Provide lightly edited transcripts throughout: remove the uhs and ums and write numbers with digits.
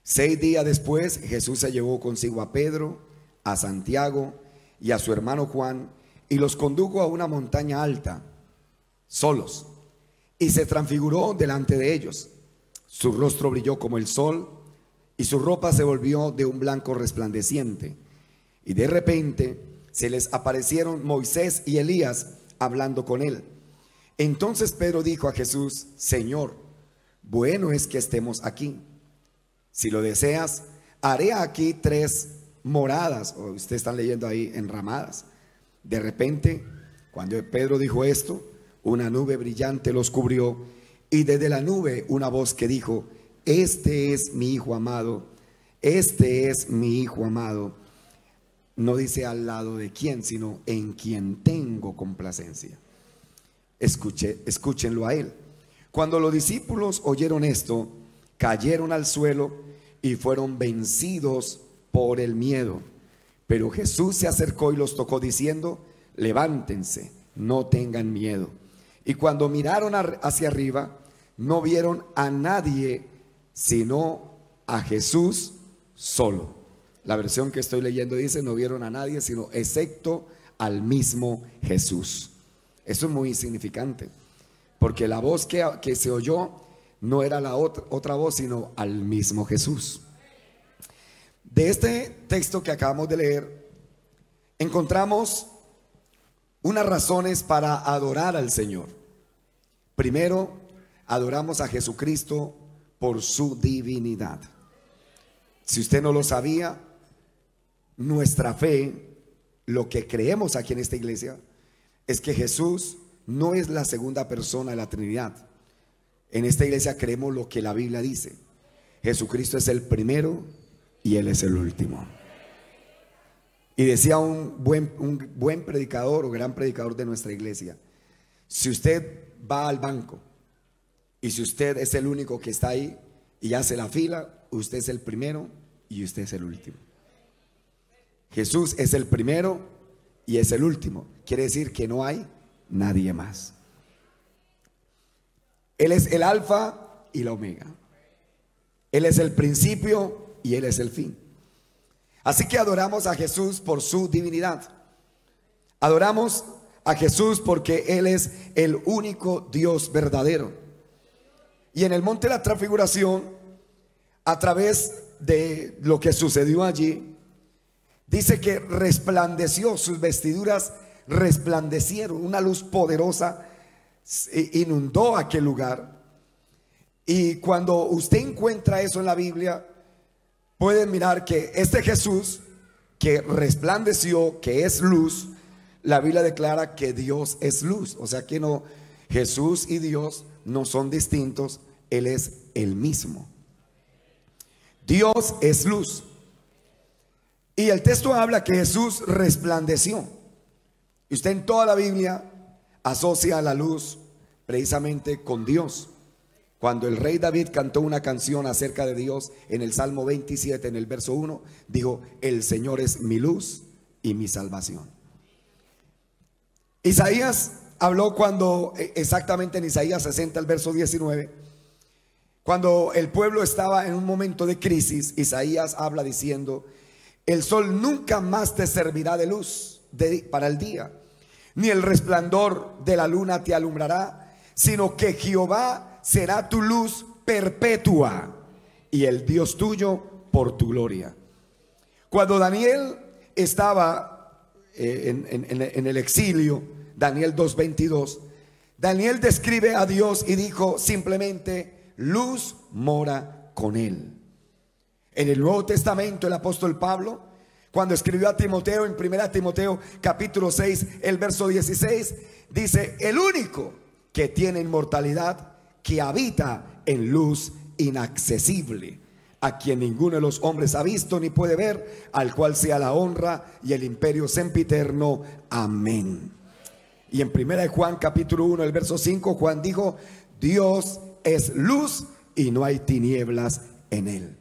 6 días después, Jesús se llevó consigo a Pedro, a Santiago y a su hermano Juan, y los condujo a una montaña alta, solos, y se transfiguró delante de ellos. Su rostro brilló como el sol, y su ropa se volvió de un blanco resplandeciente. Y de repente se les aparecieron Moisés y Elías hablando con él. Entonces Pedro dijo a Jesús: Señor, bueno es que estemos aquí. Si lo deseas, haré aquí 3 moradas, o ustedes están leyendo ahí, enramadas. De repente, cuando Pedro dijo esto, una nube brillante los cubrió, y desde la nube una voz que dijo: este es mi hijo amado, este es mi hijo amado. No dice al lado de quién, sino en quien tengo complacencia. Escúchenlo a él. Cuando los discípulos oyeron esto, cayeron al suelo y fueron vencidos por el miedo. Pero Jesús se acercó y los tocó diciendo: levántense, no tengan miedo. Y cuando miraron hacia arriba, no vieron a nadie sino a Jesús solo. La versión que estoy leyendo dice: no vieron a nadie sino excepto al mismo Jesús. Eso es muy significante, porque la voz que se oyó no era la otra voz, sino al mismo Jesús. De este texto que acabamos de leer, encontramos unas razones para adorar al Señor. Primero, adoramos a Jesucristo por su divinidad. Si usted no lo sabía, nuestra fe, lo que creemos aquí en esta iglesia, es que Jesús no es la segunda persona de la Trinidad. En esta iglesia creemos lo que la Biblia dice: Jesucristo es el primero y Él es el último. Y decía un buen predicador o gran predicador de nuestra iglesia: si usted va al banco y si usted es el único que está ahí y hace la fila, usted es el primero y usted es el último. Jesús es el primero y es el último. Quiere decir que no hay nadie más. Él es el alfa y la omega. Él es el principio y Él es el fin. Así que adoramos a Jesús por su divinidad. Adoramos a Jesús porque Él es el único Dios verdadero. Y en el monte de la transfiguración, a través de lo que sucedió allí, dice que resplandeció, sus vestiduras resplandecieron, una luz poderosa inundó aquel lugar. Y cuando usted encuentra eso en la Biblia, pueden mirar que este Jesús que resplandeció, que es luz, la Biblia declara que Dios es luz. O sea que no, Jesús y Dios no son distintos, Él es el mismo. Dios es luz. Y el texto habla que Jesús resplandeció. Y usted en toda la Biblia asocia la luz precisamente con Dios. Cuando el rey David cantó una canción acerca de Dios en el Salmo 27, en el verso 1, dijo: el Señor es mi luz y mi salvación. Isaías habló cuando, exactamente en Isaías 60, el verso 19, cuando el pueblo estaba en un momento de crisis, Isaías habla diciendo: el sol nunca más te servirá de luz para el día, ni el resplandor de la luna te alumbrará, sino que Jehová será tu luz perpetua y el Dios tuyo por tu gloria. Cuando Daniel estaba en el exilio, Daniel 2:22, Daniel describe a Dios y dijo simplemente: luz mora con él. En el Nuevo Testamento, el apóstol Pablo, cuando escribió a Timoteo en 1 Timoteo capítulo 6, el verso 16, dice: el único que tiene inmortalidad, que habita en luz inaccesible, a quien ninguno de los hombres ha visto ni puede ver, al cual sea la honra y el imperio sempiterno. Amén. Y en 1 Juan capítulo 1, el verso 5, Juan dijo: Dios es luz y no hay tinieblas en él.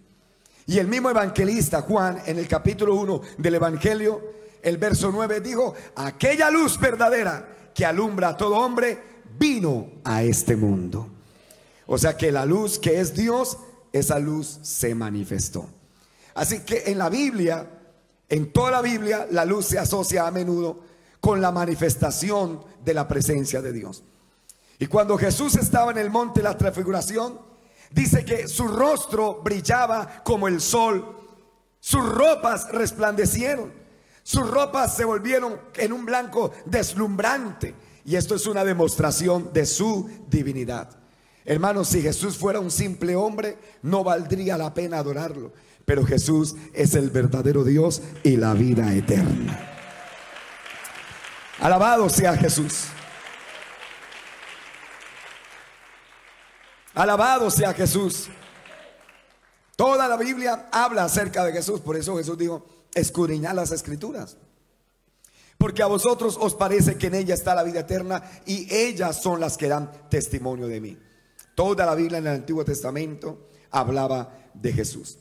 Y el mismo evangelista Juan, en el capítulo 1 del evangelio, el verso 9, dijo: aquella luz verdadera que alumbra a todo hombre vino a este mundo. O sea que la luz, que es Dios, esa luz se manifestó. Así que en la Biblia, en toda la Biblia, la luz se asocia a menudo con la manifestación de la presencia de Dios. Y cuando Jesús estaba en el monte de la transfiguración, dice que su rostro brillaba como el sol, sus ropas resplandecieron, sus ropas se volvieron en un blanco deslumbrante. Y esto es una demostración de su divinidad. Hermanos, si Jesús fuera un simple hombre, no valdría la pena adorarlo. Pero Jesús es el verdadero Dios y la vida eterna. Alabado sea Jesús. Alabado sea Jesús. Toda la Biblia habla acerca de Jesús. Por eso Jesús dijo: escudriñad las escrituras, porque a vosotros os parece que en ella está la vida eterna, y ellas son las que dan testimonio de mí. Toda la Biblia en el Antiguo Testamento hablaba de Jesús.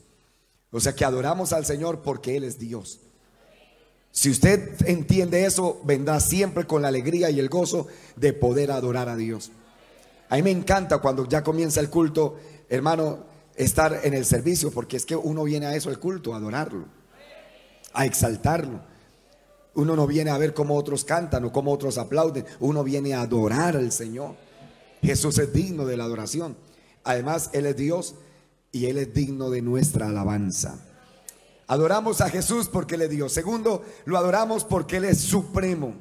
O sea que adoramos al Señor porque Él es Dios. Si usted entiende eso, vendrá siempre con la alegría y el gozo de poder adorar a Dios. A mí me encanta cuando ya comienza el culto, hermano, estar en el servicio, porque es que uno viene a eso, el culto, a adorarlo, a exaltarlo. Uno no viene a ver cómo otros cantan o cómo otros aplauden. Uno viene a adorar al Señor. Jesús es digno de la adoración. Además, Él es Dios y Él es digno de nuestra alabanza. Adoramos a Jesús porque Él es Dios. Segundo, lo adoramos porque Él es supremo.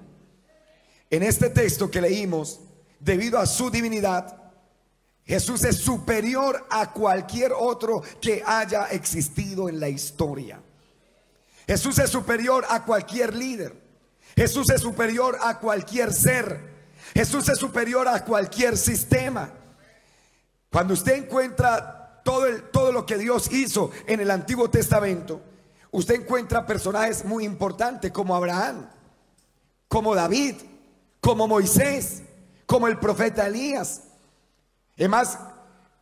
En este texto que leímos, debido a su divinidad, Jesús es superior a cualquier otro que haya existido en la historia. Jesús es superior a cualquier líder. Jesús es superior a cualquier ser. Jesús es superior a cualquier sistema. Cuando usted encuentra todo lo que Dios hizo en el Antiguo Testamento, usted encuentra personajes muy importantes como Abraham, como David, como Moisés, como el profeta Elías. Además,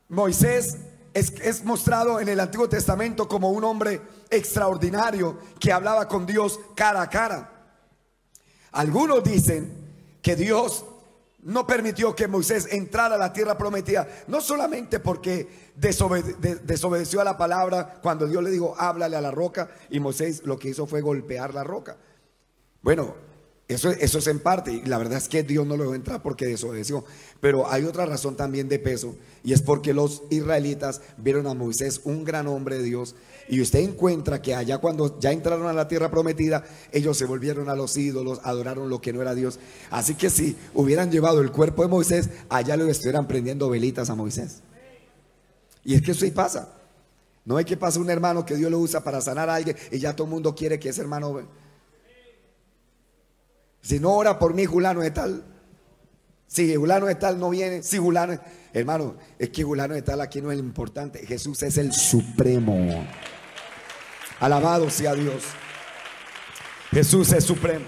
Moisés es mostrado en el Antiguo Testamento como un hombre extraordinario que hablaba con Dios cara a cara. Algunos dicen que Dios no permitió que Moisés entrara a la tierra prometida, no solamente porque desobedeció a la palabra cuando Dios le dijo háblale a la roca, y Moisés lo que hizo fue golpear la roca. Bueno, eso es en parte, y la verdad es que Dios no lo dejó entrar porque desobedeció. Pero hay otra razón también de peso, y es porque los israelitas vieron a Moisés un gran hombre de Dios. Y usted encuentra que allá, cuando ya entraron a la tierra prometida, ellos se volvieron a los ídolos, adoraron lo que no era Dios. Así que si hubieran llevado el cuerpo de Moisés, allá le estuvieran prendiendo velitas a Moisés. Y es que eso sí pasa. No hay que pasar un hermano que Dios lo usa para sanar a alguien y ya todo el mundo quiere que ese hermano, si no ora por mí fulano de tal, si fulano de tal no viene, si fulano, hermano, es que fulano de tal aquí no es lo importante. Jesús es el supremo. Alabado sea Dios. Jesús es supremo.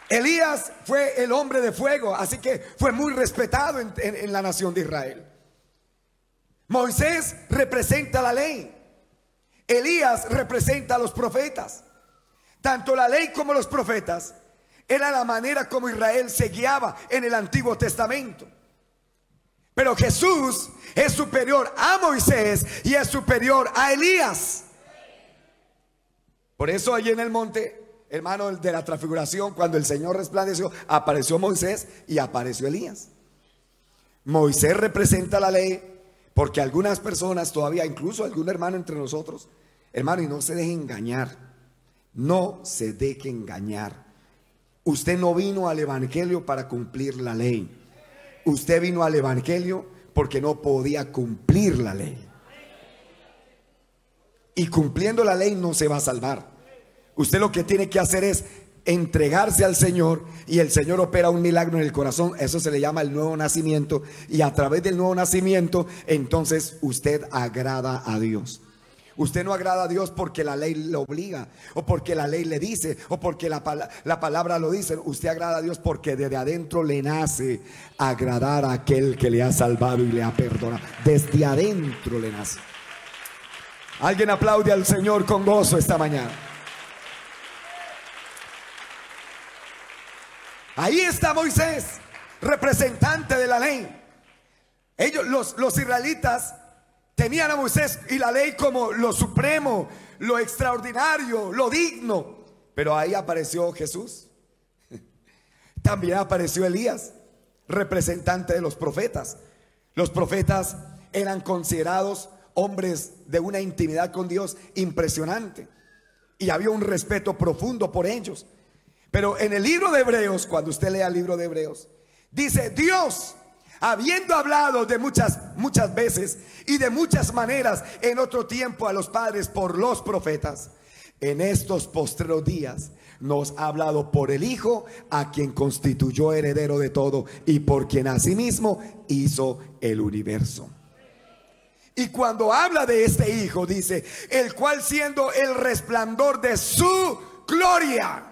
Elías fue el hombre de fuego, así que fue muy respetado en la nación de Israel. Moisés representa la ley. Elías representa a los profetas. Tanto la ley como los profetas era la manera como Israel se guiaba en el Antiguo Testamento. Pero Jesús es superior a Moisés y es superior a Elías. Por eso allí en el monte, hermano, de la transfiguración, cuando el Señor resplandeció, apareció Moisés y apareció Elías. Moisés representa la ley, porque algunas personas todavía, incluso algún hermano entre nosotros, hermano, y no se deje engañar. No se deje engañar. Usted no vino al evangelio para cumplir la ley. Usted vino al evangelio porque no podía cumplir la ley. Y cumpliendo la ley no se va a salvar. Usted lo que tiene que hacer es entregarse al Señor, y el Señor opera un milagro en el corazón. Eso se le llama el nuevo nacimiento. Y a través del nuevo nacimiento, entonces usted agrada a Dios. Usted no agrada a Dios porque la ley le obliga, o porque la ley le dice, o porque la palabra lo dice. Usted agrada a Dios porque desde adentro le nace agradar a aquel que le ha salvado y le ha perdonado. Desde adentro le nace. Alguien aplaude al Señor con gozo esta mañana. Ahí está Moisés, representante de la ley. Los israelitas tenían a Moisés y la ley como lo supremo, lo extraordinario, lo digno. Pero ahí apareció Jesús. También apareció Elías, representante de los profetas. Los profetas eran considerados hombres de una intimidad con Dios impresionante, y había un respeto profundo por ellos. Pero en el libro de Hebreos, cuando usted lea el libro de Hebreos, dice: Dios, habiendo hablado de muchas veces y de muchas maneras en otro tiempo a los padres por los profetas, en estos postreros días nos ha hablado por el Hijo, a quien constituyó heredero de todo y por quien asimismo hizo el universo. Y cuando habla de este Hijo, dice: el cual, siendo el resplandor de su gloria.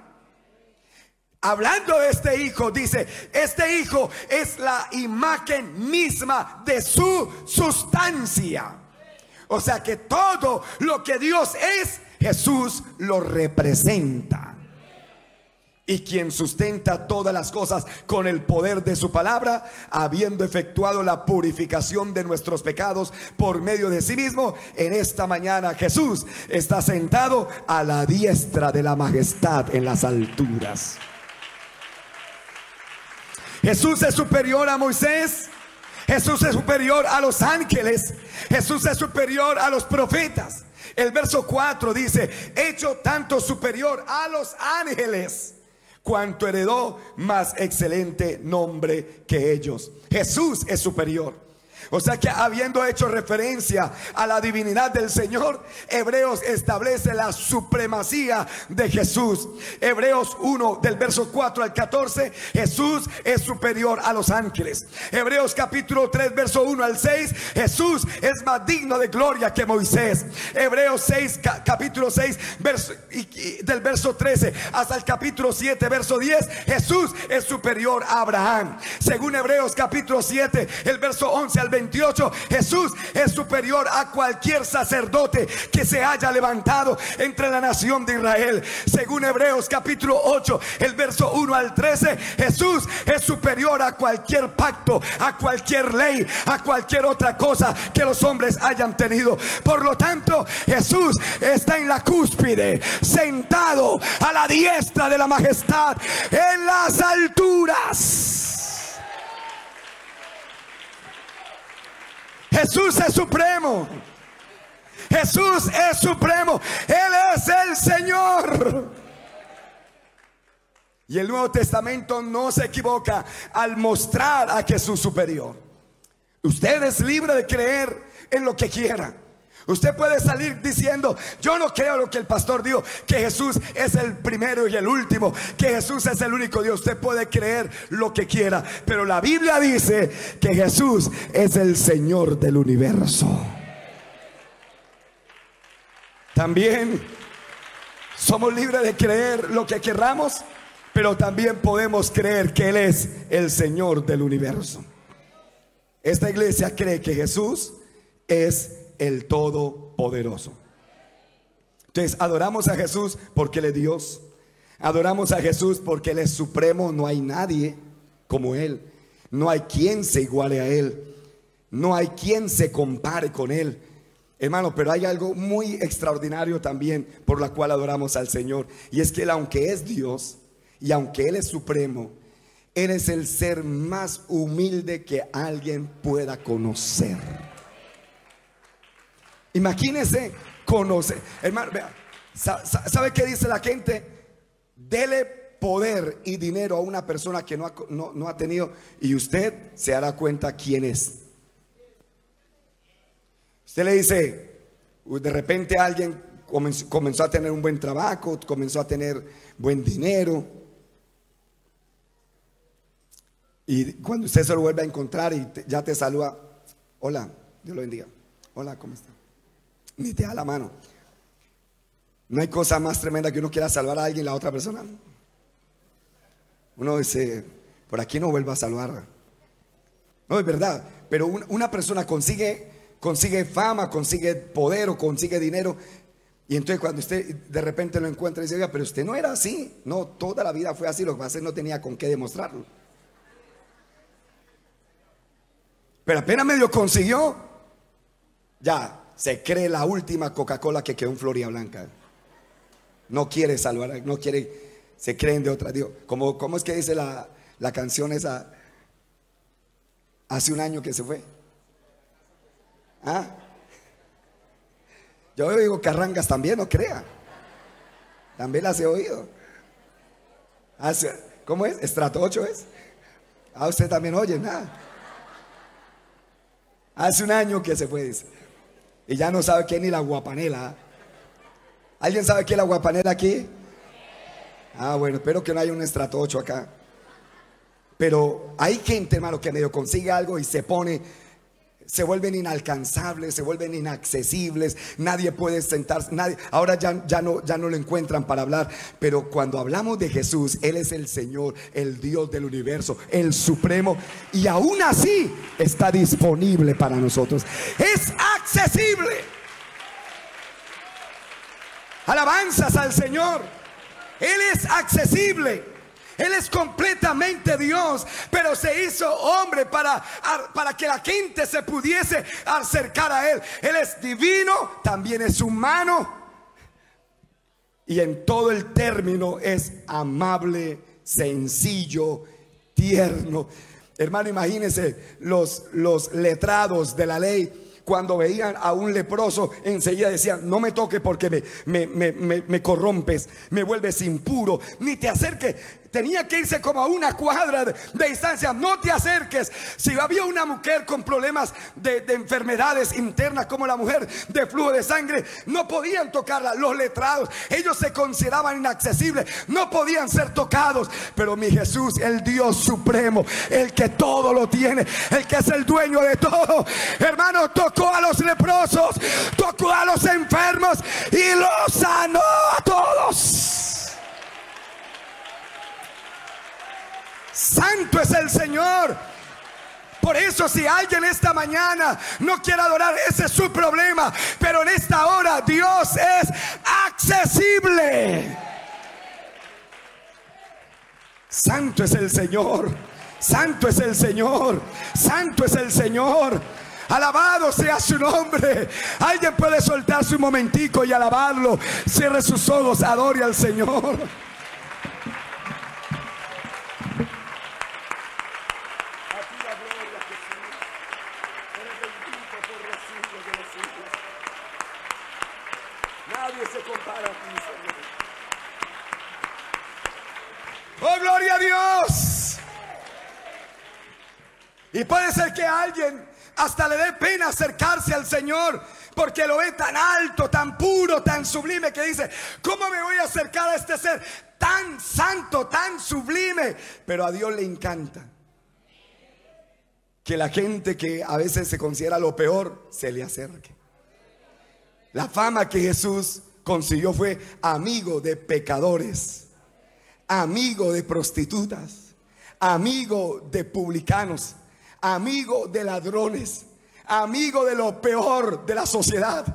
Hablando de este Hijo, dice: este Hijo es la imagen misma de su sustancia. O sea que todo lo que Dios es, Jesús lo representa. Y quien sustenta todas las cosas con el poder de su palabra, habiendo efectuado la purificación de nuestros pecados por medio de sí mismo, en esta mañana Jesús está sentado a la diestra de la majestad en las alturas. Jesús es superior a Moisés. Jesús es superior a los ángeles. Jesús es superior a los profetas. El verso 4 dice: hecho tanto superior a los ángeles, cuanto heredó más excelente nombre que ellos. Jesús es superior. O sea que, habiendo hecho referencia a la divinidad del Señor, Hebreos establece la supremacía de Jesús. Hebreos 1 del verso 4 al 14, Jesús es superior a los ángeles. Hebreos capítulo 3 verso 1 al 6, Jesús es más digno de gloria que Moisés. Hebreos 6 capítulo 6 del verso 13 hasta el capítulo 7 verso 10, Jesús es superior a Abraham. Según Hebreos capítulo 7 el verso 11 al 28, Jesús es superior a cualquier sacerdote que se haya levantado entre la nación de Israel. Según Hebreos capítulo 8 el verso 1 al 13, Jesús es superior a cualquier pacto, a cualquier ley, a cualquier otra cosa que los hombres hayan tenido. Por lo tanto, Jesús está en la cúspide, sentado a la diestra de la majestad en las alturas. Jesús es supremo. Jesús es supremo. Él es el Señor. Y el Nuevo Testamento no se equivoca al mostrar a Jesús superior. Usted es libre de creer en lo que quiera. Usted puede salir diciendo: yo no creo lo que el pastor dijo, que Jesús es el primero y el último, que Jesús es el único Dios. Usted puede creer lo que quiera, pero la Biblia dice que Jesús es el Señor del universo. También somos libres de creer lo que querramos, pero también podemos creer que Él es el Señor del universo. Esta iglesia cree que Jesús es el Todopoderoso. Entonces, adoramos a Jesús porque Él es Dios. Adoramos a Jesús porque Él es supremo. No hay nadie como Él. No hay quien se iguale a Él. No hay quien se compare con Él. Hermano, pero hay algo muy extraordinario también por la cual adoramos al Señor. Y es que Él, aunque es Dios y aunque Él es supremo, Él es el ser más humilde que alguien pueda conocer. Imagínese conocer. Hermano, vea, ¿sabe qué dice la gente? Dele poder y dinero a una persona que no ha tenido, y usted se dará cuenta quién es. Usted le dice, de repente alguien comenzó a tener un buen trabajo, comenzó a tener buen dinero, y cuando usted se lo vuelve a encontrar y ya te saluda: hola, Dios lo bendiga, hola, ¿cómo está? Ni te da la mano. No hay cosa más tremenda que uno quiera salvar a alguien y la otra persona. Uno dice: por aquí no vuelva a saludar. No, es verdad. Pero una persona consigue fama, consigue poder o consigue dinero, y entonces cuando usted de repente lo encuentra y dice: oiga, pero usted no era así. No, toda la vida fue así. Lo que pasa es que no tenía con qué demostrarlo. Pero apenas medio consiguió, ya se cree la última Coca-Cola que quedó en Florida Blanca. No quiere salvar, no quiere, se creen de otra. Digo, ¿cómo es que dice la canción esa? Hace un año que se fue. ¿Ah? Yo digo carrangas también, no crea. También las he oído. ¿Cómo es? Estrato 8 es. Ah, usted también oye, nada. Hace un año que se fue, dice. Y ya no sabe qué ni la guapanela. ¿Alguien sabe qué es la guapanela aquí? Ah, bueno, espero que no haya un estrato 8 acá. Pero hay gente, hermano, que medio consigue algo y se vuelven inalcanzables, se vuelven inaccesibles. Nadie puede sentarse, nadie, ahora ya no lo encuentran para hablar. Pero cuando hablamos de Jesús, Él es el Señor, el Dios del universo, el Supremo, y aún así está disponible para nosotros. Es accesible. Alabanzas al Señor. Él es accesible. Él es completamente Dios, pero se hizo hombre para que la gente se pudiese acercar a Él. Él es divino, también es humano, y en todo el término es amable, sencillo, tierno. Hermano, imagínense los letrados de la ley. Cuando veían a un leproso, enseguida decían: no me toque porque me corrompes, me vuelves impuro, ni te acerques. Tenía que irse como a una cuadra de distancia. No te acerques. Si había una mujer con problemas de enfermedades internas, como la mujer de flujo de sangre, no podían tocarla. Los letrados, ellos se consideraban inaccesibles, no podían ser tocados. Pero mi Jesús, el Dios supremo, el que todo lo tiene, el que es el dueño de todo, hermano, tocó a los leprosos, tocó a los enfermos y los sanó a todos. Santo es el Señor. Por eso, si alguien esta mañana no quiere adorar, ese es su problema. Pero en esta hora Dios es accesible. Santo es el Señor. Santo es el Señor. Santo es el Señor. Alabado sea su nombre. Alguien puede soltarse un momentico y alabarlo. Cierre sus ojos, adore al Señor. Oh, gloria a Dios. Y puede ser que a alguien hasta le dé pena acercarse al Señor, porque lo ve tan alto, tan puro, tan sublime, que dice: ¿cómo me voy a acercar a este ser tan santo, tan sublime? Pero a Dios le encanta que la gente que a veces se considera lo peor se le acerque. La fama que Jesús consiguió fue amigo de pecadores, amigo de prostitutas, amigo de publicanos, amigo de ladrones, amigo de lo peor de la sociedad.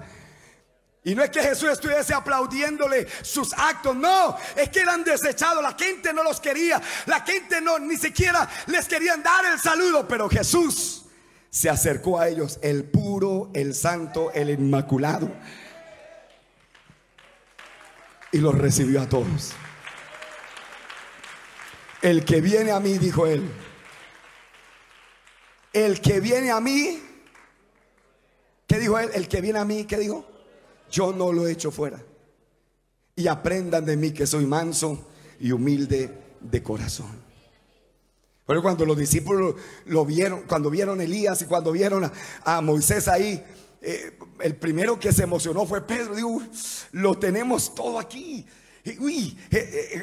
Y no es que Jesús estuviese aplaudiéndole sus actos, no, es que eran desechados, la gente no los quería, la gente ni siquiera les querían dar el saludo, pero Jesús se acercó a ellos, el puro, el santo, el inmaculado, y los recibió a todos. El que viene a mí, dijo él, el que viene a mí, ¿qué dijo él? El que viene a mí, ¿qué dijo? Yo no lo echo fuera. Y aprendan de mí que soy manso y humilde de corazón. Pero cuando los discípulos lo vieron, cuando vieron a Elías y cuando vieron a Moisés ahí, el primero que se emocionó fue Pedro. Digo, lo tenemos todo aquí. Uy,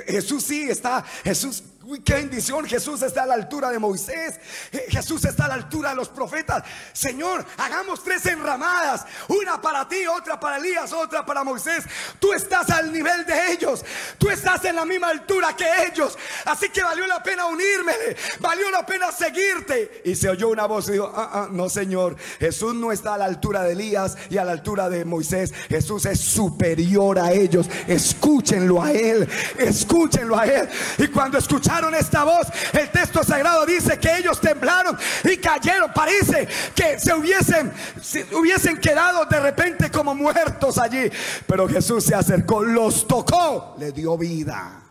Jesús sí está, Jesús, uy, qué bendición. Jesús está a la altura de Moisés, Jesús está a la altura de los profetas. Señor, hagamos 3 enramadas, una para ti, otra para Elías, otra para Moisés. Tú estás al nivel de ellos, tú estás en la misma altura que ellos, así que valió la pena unirme, valió la pena seguirte. Y se oyó una voz y dijo: no, Señor, Jesús no está a la altura de Elías y a la altura de Moisés. Jesús es superior a ellos. Escúchenlo a Él, escúchenlo a Él. Y cuando escucharon escucharon esta voz, el texto sagrado dice que ellos temblaron y cayeron. Parece que se hubiesen quedado de repente como muertos allí, pero Jesús se acercó, los tocó, les dio vida.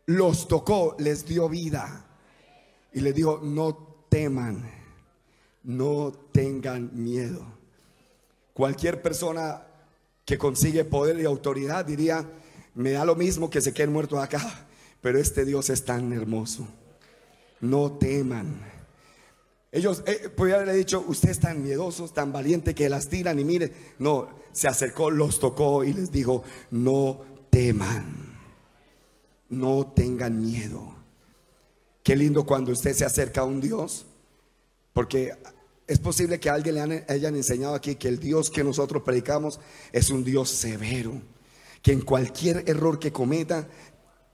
Los tocó, les dio vida y les dijo: no teman, no tengan miedo. Cualquier persona que consigue poder y autoridad diría: me da lo mismo que se queden muertos acá, pero este Dios es tan hermoso. No teman. Ellos podrían haberle dicho: ustedes tan miedosos, tan valientes que las tiran y miren. No, se acercó, los tocó y les dijo: no teman, no tengan miedo. Qué lindo cuando usted se acerca a un Dios, porque es posible que a alguien le hayan enseñado aquí que el Dios que nosotros predicamos es un Dios severo, que en cualquier error que cometa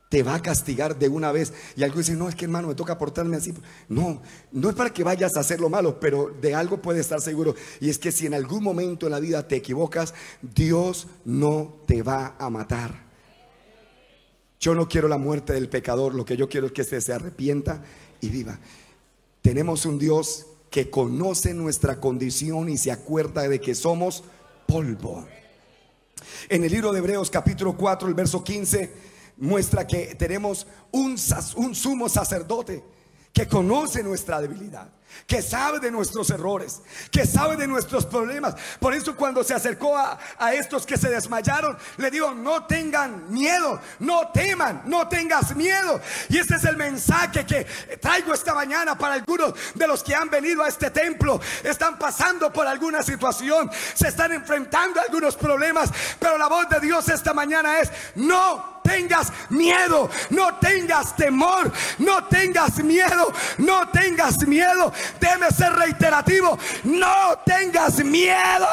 te va a castigar de una vez. Y algunos dicen: no, es que hermano, me toca portarme así. No, no es para que vayas a hacer lo malo, pero de algo puedes estar seguro, y es que si en algún momento en la vida te equivocas, Dios no te va a matar. Yo no quiero la muerte del pecador, lo que yo quiero es que se arrepienta y viva. Tenemos un Dios que conoce nuestra condición y se acuerda de que somos polvo. En el libro de Hebreos capítulo 4, el verso 15, muestra que tenemos un sumo sacerdote que conoce nuestra debilidad, que sabe de nuestros errores, que sabe de nuestros problemas. Por eso cuando se acercó a estos que se desmayaron, le dijo: no tengan miedo, no teman, no tengas miedo. Y este es el mensaje que traigo esta mañana para algunos de los que han venido a este templo. Están pasando por alguna situación, se están enfrentando a algunos problemas, pero la voz de Dios esta mañana es: no tengas miedo, no tengas temor, no tengas miedo, no tengas miedo. Déjeme ser reiterativo: no tengas miedo.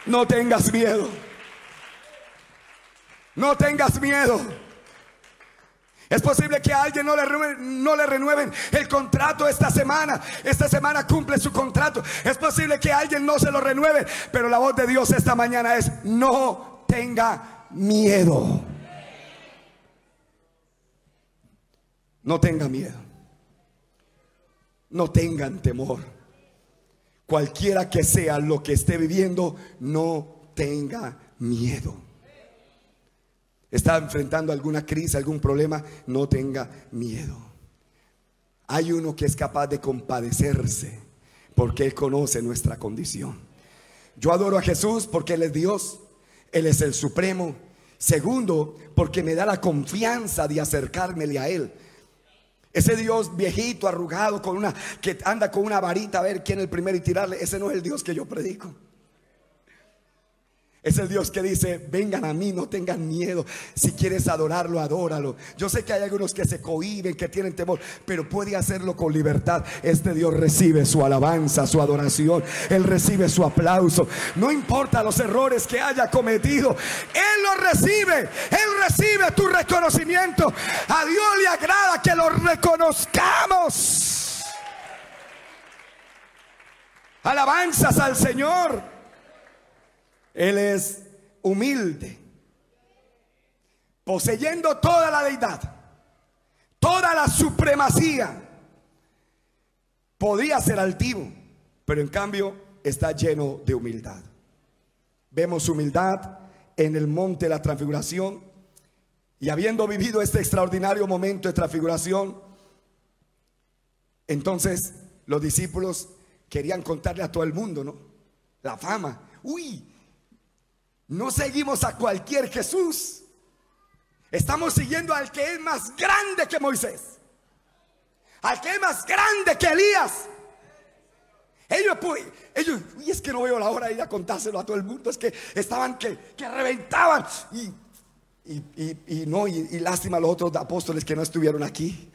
No tengas miedo. No tengas miedo. Es posible que a alguien no le renueven el contrato esta semana. Esta semana cumple su contrato. Es posible que a alguien no se lo renueve, pero la voz de Dios esta mañana es: no tenga miedo. No tenga miedo. No tengan temor. Cualquiera que sea lo que esté viviendo, no tenga miedo. Está enfrentando alguna crisis, algún problema, no tenga miedo. Hay uno que es capaz de compadecerse porque Él conoce nuestra condición. Yo adoro a Jesús porque Él es Dios, Él es el Supremo. Segundo, porque me da la confianza de acercármele a Él. Ese Dios viejito, arrugado, que anda con una varita a ver quién es el primero y tirarle, ese no es el Dios que yo predico. Es el Dios que dice: vengan a mí, no tengan miedo. Si quieres adorarlo, adóralo. Yo sé que hay algunos que se cohíben, que tienen temor, pero puede hacerlo con libertad. Este Dios recibe su alabanza, su adoración. Él recibe su aplauso. No importa los errores que haya cometido, Él los recibe. Él recibe tu reconocimiento. A Dios le agrada que lo reconozcamos. Alabanzas al Señor. Él es humilde, poseyendo toda la deidad, toda la supremacía. Podría ser altivo, pero en cambio está lleno de humildad. Vemos humildad en el monte de la transfiguración. Y habiendo vivido este extraordinario momento de transfiguración, entonces los discípulos querían contarle a todo el mundo, ¿no? La fama. Uy, no seguimos a cualquier Jesús. Estamos siguiendo al que es más grande que Moisés, al que es más grande que Elías. Ellos, y es que no veo la hora de ir a contárselo a todo el mundo. Es que estaban que reventaban. Y lástima a los otros apóstoles que no estuvieron aquí.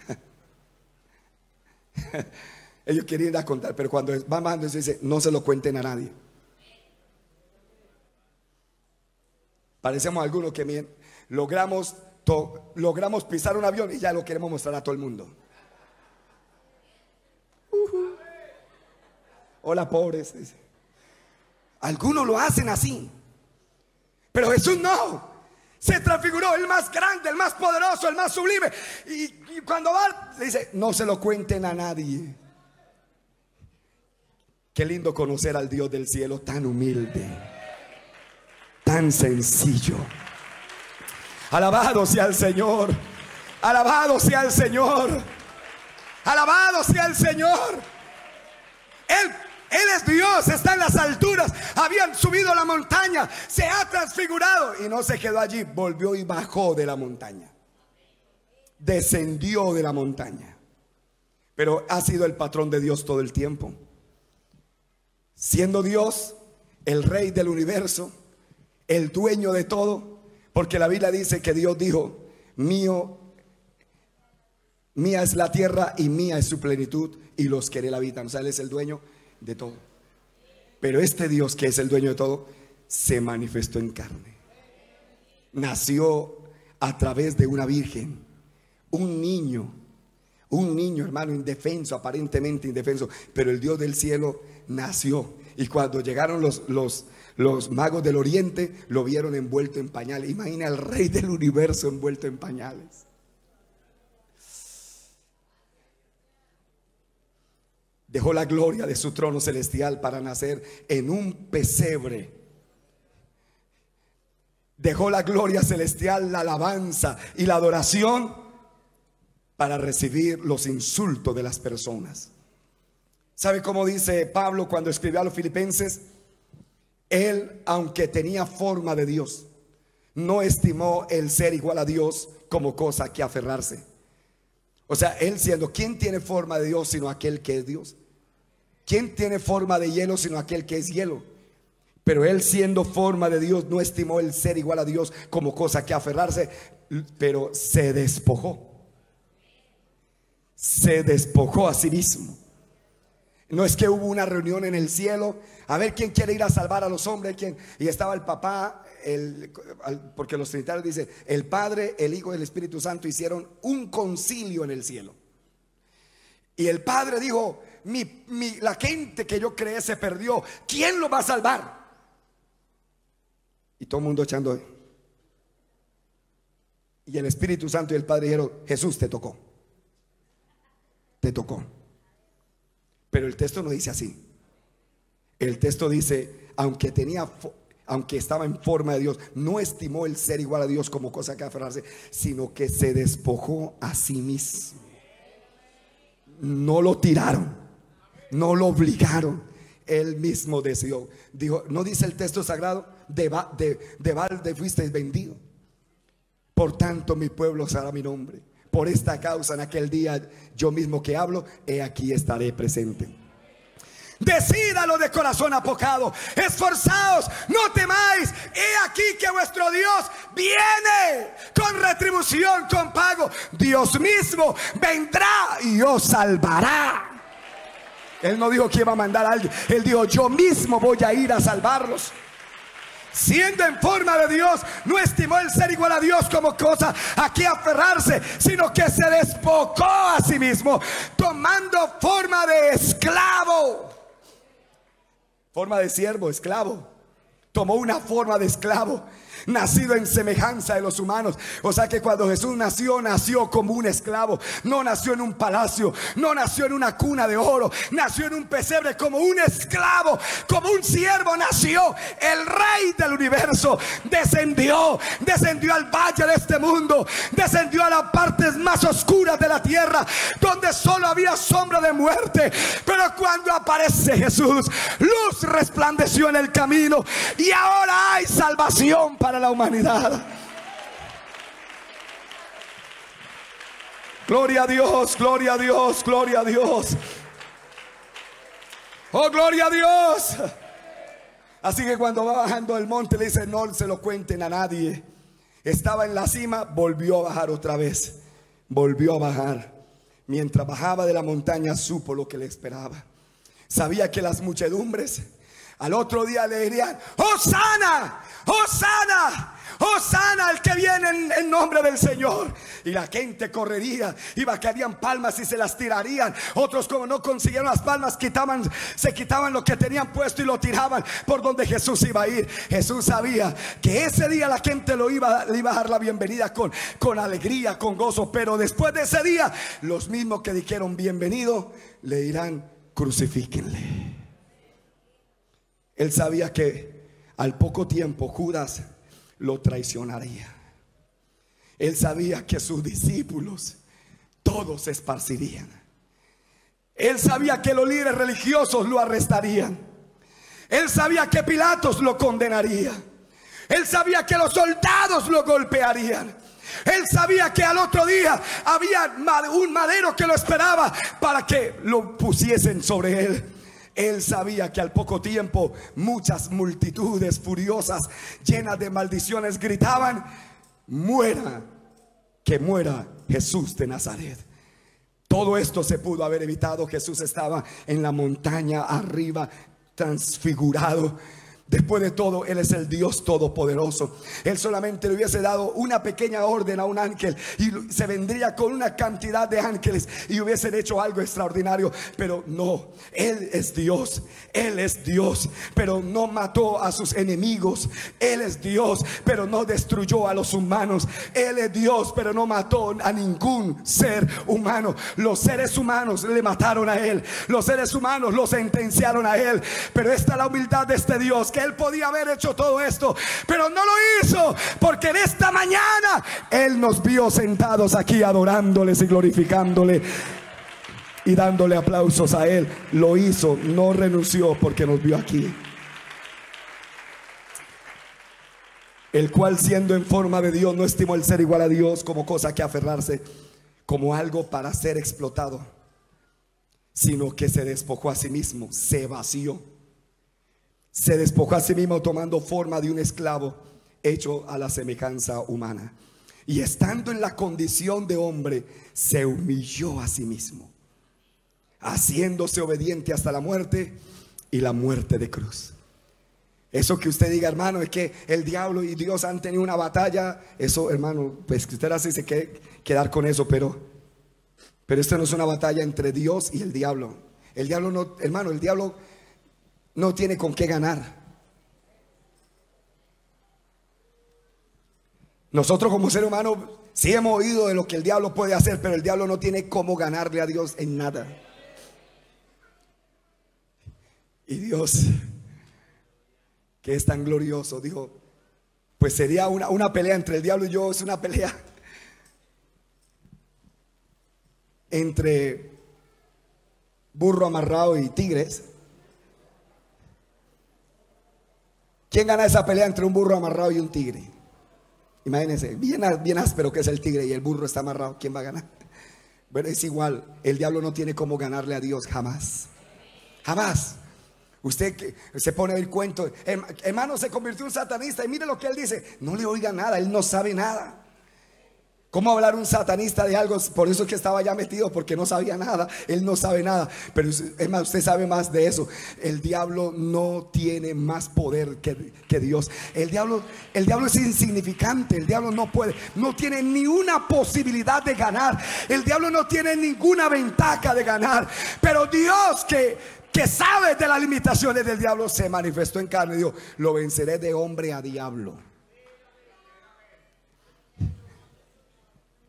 Ellos querían ir a contar, pero cuando van bajando se dice: no se lo cuenten a nadie. Parecemos algunos que logramos pisar un avión y ya lo queremos mostrar a todo el mundo. Hola, pobres. Algunos lo hacen así. Pero Jesús no. Se transfiguró, el más grande, el más poderoso, el más sublime. Y cuando va, le dice, no se lo cuenten a nadie. Qué lindo conocer al Dios del cielo, tan humilde, tan sencillo. Alabado sea el Señor. Alabado sea el Señor. Alabado sea el Señor. Él es Dios, está en las alturas. Habían subido a la montaña, se ha transfigurado y no se quedó allí, volvió y bajó de la montaña. Descendió de la montaña. Pero ha sido el patrón de Dios todo el tiempo. Siendo Dios, el rey del universo, el dueño de todo, porque la Biblia dice que Dios dijo, mía es la tierra y mía es su plenitud y los que en él habitan. O sea, Él es el dueño de todo. Pero este Dios que es el dueño de todo se manifestó en carne. Nació a través de una virgen. Un niño, hermano, indefenso, aparentemente indefenso. Pero el Dios del cielo nació. Y cuando llegaron los magos del oriente, lo vieron envuelto en pañales. Imagina al rey del universo envuelto en pañales. Dejó la gloria de su trono celestial para nacer en un pesebre. Dejó la gloria celestial, la alabanza y la adoración para recibir los insultos de las personas. ¿Sabe cómo dice Pablo cuando escribió a los filipenses? Él, aunque tenía forma de Dios, no estimó el ser igual a Dios como cosa que aferrarse. O sea, él siendo, ¿quién tiene forma de Dios sino aquel que es Dios? ¿Quién tiene forma de hielo sino aquel que es hielo? Pero él siendo forma de Dios no estimó el ser igual a Dios como cosa que aferrarse, pero se despojó. Se despojó a sí mismo. No es que hubo una reunión en el cielo, a ver quién quiere ir a salvar a los hombres, quién. Y estaba el papá, porque los trinitarios dicen, el Padre, el Hijo y el Espíritu Santo hicieron un concilio en el cielo. Y el Padre dijo, la gente que yo creé se perdió, ¿quién lo va a salvar? Y todo el mundo echando. Y el Espíritu Santo y el Padre dijeron, Jesús, te tocó. Te tocó. Pero el texto no dice así. El texto dice, aunque estaba en forma de Dios, no estimó el ser igual a Dios como cosa que aferrarse, sino que se despojó a sí mismo. No lo tiraron, no lo obligaron. Él mismo decidió. Dijo, no dice el texto sagrado, de balde fuisteis vendido, por tanto mi pueblo será mi nombre. Por esta causa en aquel día yo mismo que hablo, he aquí estaré presente. Decídalo de corazón apocado, esforzaos, no temáis, he aquí que vuestro Dios viene con retribución, con pago. Dios mismo vendrá y os salvará. Él no dijo que iba a mandar a alguien, él dijo, yo mismo voy a ir a salvarlos. Siendo en forma de Dios, no estimó el ser igual a Dios como cosa a que aferrarse, sino que se despojó a sí mismo, tomando forma de esclavo. Forma de siervo, esclavo. Tomó una forma de esclavo, nacido en semejanza de los humanos. O sea que cuando Jesús nació, nació como un esclavo. No nació en un palacio, no nació en una cuna de oro, nació en un pesebre como un esclavo, como un siervo nació. El rey del universo descendió al valle de este mundo, descendió a las partes más oscuras de la tierra, donde solo había sombra de muerte. Pero cuando aparece Jesús, luz resplandeció en el camino y ahora hay salvación para la humanidad. Gloria a Dios, gloria a Dios, gloria a Dios. Oh, gloria a Dios. Así que cuando va bajando el monte le dice, no se lo cuenten a nadie. Estaba en la cima, volvió a bajar otra vez. Volvió a bajar. Mientras bajaba de la montaña supo lo que le esperaba. Sabía que las muchedumbres Al otro día le dirían: Hosana, Hosana, Hosana al que viene en nombre del Señor. Y la gente correría, iba que habían palmas y se las tirarían. Otros, como no consiguieron las palmas, se quitaban lo que tenían puesto y lo tiraban por donde Jesús iba a ir. Jesús sabía que ese día la gente le iba a dar la bienvenida con alegría, con gozo. Pero después de ese día, los mismos que dijeron bienvenido le dirán: crucifíquenle. Él sabía que al poco tiempo Judas lo traicionaría. Él sabía que sus discípulos todos se esparcirían. Él sabía que los líderes religiosos lo arrestarían. Él sabía que Pilatos lo condenaría. Él sabía que los soldados lo golpearían. Él sabía que al otro día había un madero que lo esperaba para que lo pusiesen sobre él. Él sabía que al poco tiempo muchas multitudes furiosas, llenas de maldiciones, gritaban: muera, que muera Jesús de Nazaret. Todo esto se pudo haber evitado. Jesús estaba en la montaña arriba, transfigurado. Después de todo, Él es el Dios todopoderoso. Él solamente le hubiese dado una pequeña orden a un ángel y se vendría con una cantidad de ángeles y hubiesen hecho algo extraordinario. Pero no, Él es Dios. Él es Dios, pero no mató a sus enemigos. Él es Dios, pero no destruyó a los humanos. Él es Dios, pero no mató a ningún ser humano. Los seres humanos le mataron a Él. Los seres humanos lo sentenciaron a Él. Pero esta es la humildad de este Dios, que Él podía haber hecho todo esto, pero no lo hizo, porque en esta mañana Él nos vio sentados aquí adorándoles y glorificándole y dándole aplausos a Él. Lo hizo, no renunció, porque nos vio aquí. El cual, siendo en forma de Dios, no estimó el ser igual a Dios como cosa que aferrarse, como algo para ser explotado, sino que se despojó a sí mismo, se vació. Se despojó a sí mismo, tomando forma de un esclavo, hecho a la semejanza humana. Y estando en la condición de hombre, se humilló a sí mismo, haciéndose obediente hasta la muerte, y la muerte de cruz. Eso que usted diga, hermano, es que el diablo y Dios han tenido una batalla. Eso, hermano, pues que usted así se quiere quedar con eso, pero esto no es una batalla entre Dios y el diablo. El diablo no, hermano, el diablo no tiene con qué ganar. Nosotros como ser humano sí hemos oído de lo que el diablo puede hacer, pero el diablo no tiene cómo ganarle a Dios en nada. Y Dios, que es tan glorioso, dijo: pues sería una pelea entre el diablo y yo. Es una pelea entre burro amarrado y tigres. ¿Quién gana esa pelea entre un burro amarrado y un tigre? Imagínense, bien áspero que es el tigre y el burro está amarrado. ¿Quién va a ganar? Bueno, es igual. El diablo no tiene cómo ganarle a Dios, jamás. Jamás. Usted que se pone el cuento, hermano, se convirtió en satanista, y mire lo que él dice: no le oiga nada, él no sabe nada. ¿Cómo hablar un satanista de algo? Por eso es que estaba ya metido, porque no sabía nada. Él no sabe nada. Pero es más, usted sabe más de eso. El diablo no tiene más poder que Dios. El diablo es insignificante. El diablo no tiene ni una posibilidad de ganar. El diablo no tiene ninguna ventaja de ganar. Pero Dios, que sabe de las limitaciones del diablo, se manifestó en carne y dijo: lo venceré de hombre a diablo.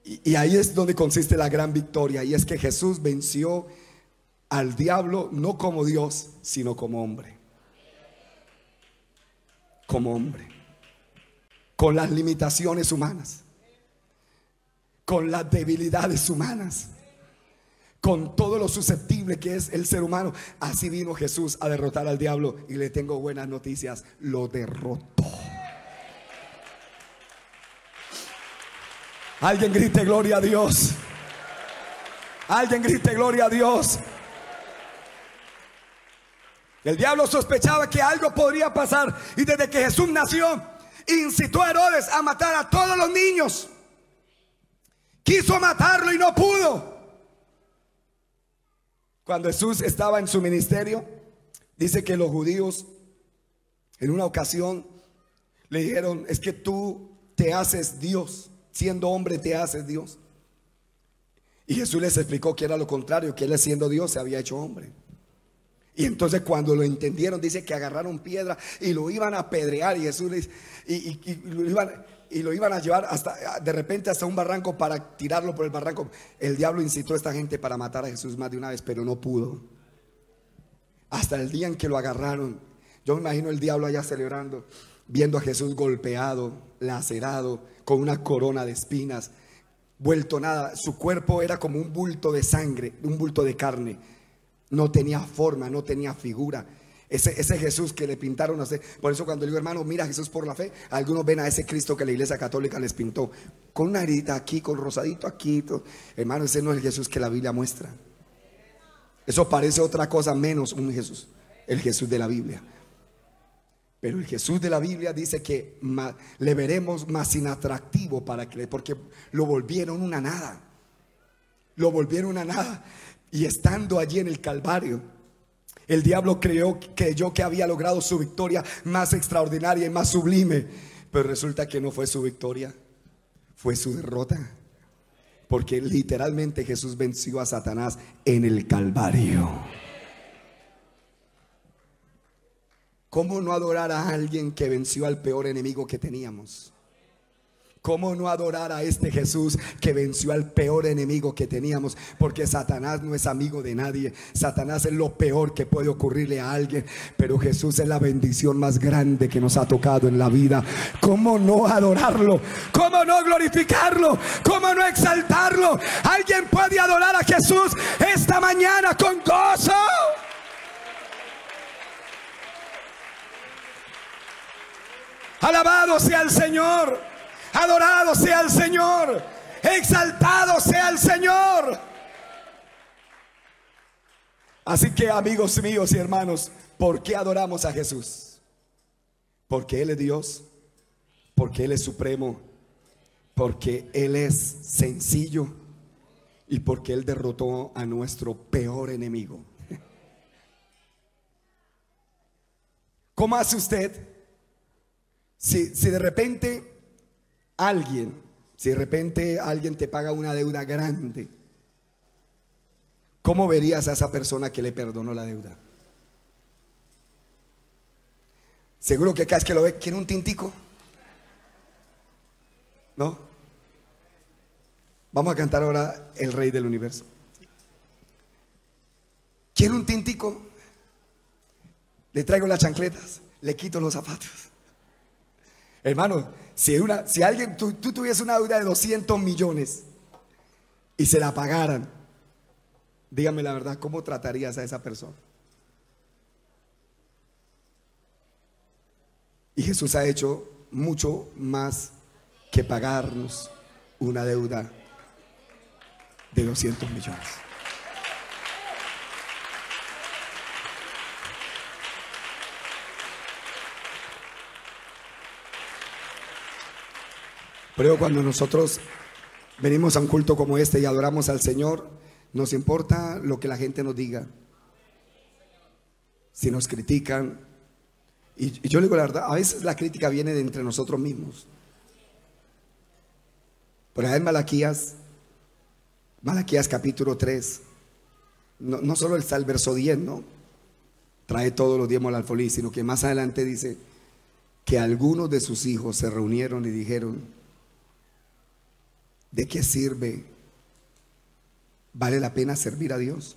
Y ahí es donde consiste la gran victoria. Y es que Jesús venció al diablo no como Dios, sino como hombre. Como hombre, con las limitaciones humanas, con las debilidades humanas, con todo lo susceptible que es el ser humano. Así vino Jesús a derrotar al diablo. Y le tengo buenas noticias: lo derrotó. Alguien grite gloria a Dios. Alguien grite gloria a Dios. El diablo sospechaba que algo podría pasar, y desde que Jesús nació, incitó a Herodes a matar a todos los niños. Quiso matarlo y no pudo. Cuando Jesús estaba en su ministerio, dice que los judíos En una ocasión le dijeron: es que tú te haces Dios, siendo hombre te haces Dios. Y Jesús les explicó que era lo contrario, que él siendo Dios se había hecho hombre. Y entonces cuando lo entendieron, dice que agarraron piedra y lo iban a apedrear. Y Jesús les, lo iban a llevar hasta, de repente, hasta un barranco para tirarlo por el barranco. El diablo incitó a esta gente para matar a Jesús más de una vez, pero no pudo. Hasta el día en que lo agarraron, yo me imagino el diablo allá celebrando, viendo a Jesús golpeado, lacerado, con una corona de espinas, vuelto nada. Su cuerpo era como un bulto de sangre, un bulto de carne. No tenía forma, no tenía figura. Ese Jesús que le pintaron, no sé. Por eso cuando digo, hermano, mira a Jesús por la fe, algunos ven a ese Cristo que la Iglesia Católica les pintó con una herida aquí, con rosadito aquí, todo. Hermano, ese no es el Jesús que la Biblia muestra. Eso parece otra cosa menos un Jesús, el Jesús de la Biblia. Pero el Jesús de la Biblia dice que le veremos más inatractivo para creer, porque lo volvieron una nada. Lo volvieron una nada. Y estando allí en el Calvario, el diablo creyó que había logrado su victoria más extraordinaria y más sublime. Pero resulta que no fue su victoria, fue su derrota. Porque literalmente Jesús venció a Satanás en el Calvario. ¿Cómo no adorar a alguien que venció al peor enemigo que teníamos? ¿Cómo no adorar a este Jesús que venció al peor enemigo que teníamos? Porque Satanás no es amigo de nadie. Satanás es lo peor que puede ocurrirle a alguien, pero Jesús es la bendición más grande que nos ha tocado en la vida. ¿Cómo no adorarlo? ¿Cómo no glorificarlo? ¿Cómo no exaltarlo? Alguien puede adorar a Jesús esta mañana con gozo. Alabado sea el Señor. Adorado sea el Señor, exaltado sea el Señor. Así que, amigos míos y hermanos, ¿por qué adoramos a Jesús? Porque Él es Dios, porque Él es supremo, porque Él es sencillo y porque Él derrotó a nuestro peor enemigo. ¿Cómo hace usted si de repente alguien te paga una deuda grande? ¿Cómo verías a esa persona que le perdonó la deuda? Seguro que cada vez que lo ve, ¿quiere un tintico? ¿No? Vamos a cantar ahora El Rey del Universo. ¿Quiere un tintico? Le traigo las chancletas, le quito los zapatos. Hermano, si alguien, tú tuvieses una deuda de 200 millones y se la pagaran, dígame la verdad, ¿cómo tratarías a esa persona? Y Jesús ha hecho mucho más que pagarnos una deuda de 200 millones. Pero cuando nosotros venimos a un culto como este y adoramos al Señor, nos importa lo que la gente nos diga. Si nos critican, y yo le digo la verdad, a veces la crítica viene de entre nosotros mismos. Por ahí en Malaquías capítulo 3, no solo está el verso 10, ¿no? Trae todos los diezmos al alfolí, sino que más adelante dice que algunos de sus hijos se reunieron y dijeron: ¿de qué sirve? ¿Vale la pena servir a Dios?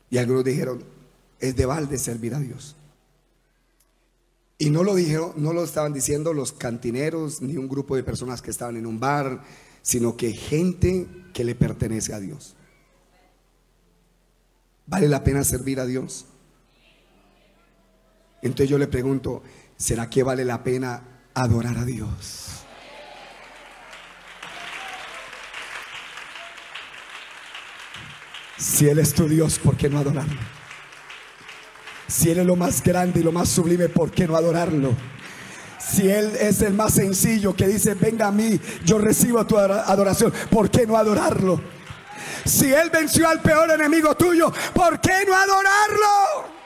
Y algunos dijeron: es de balde servir a Dios. Y no lo dijeron, no lo estaban diciendo los cantineros ni un grupo de personas que estaban en un bar, sino que gente que le pertenece a Dios. ¿Vale la pena servir a Dios? Entonces yo le pregunto, ¿será que vale la pena adorar a Dios? Si Él es tu Dios, ¿por qué no adorarlo? Si Él es lo más grande y lo más sublime, ¿por qué no adorarlo? Si Él es el más sencillo que dice: venga a mí, yo recibo tu adoración, ¿por qué no adorarlo? Si Él venció al peor enemigo tuyo, ¿por qué no adorarlo?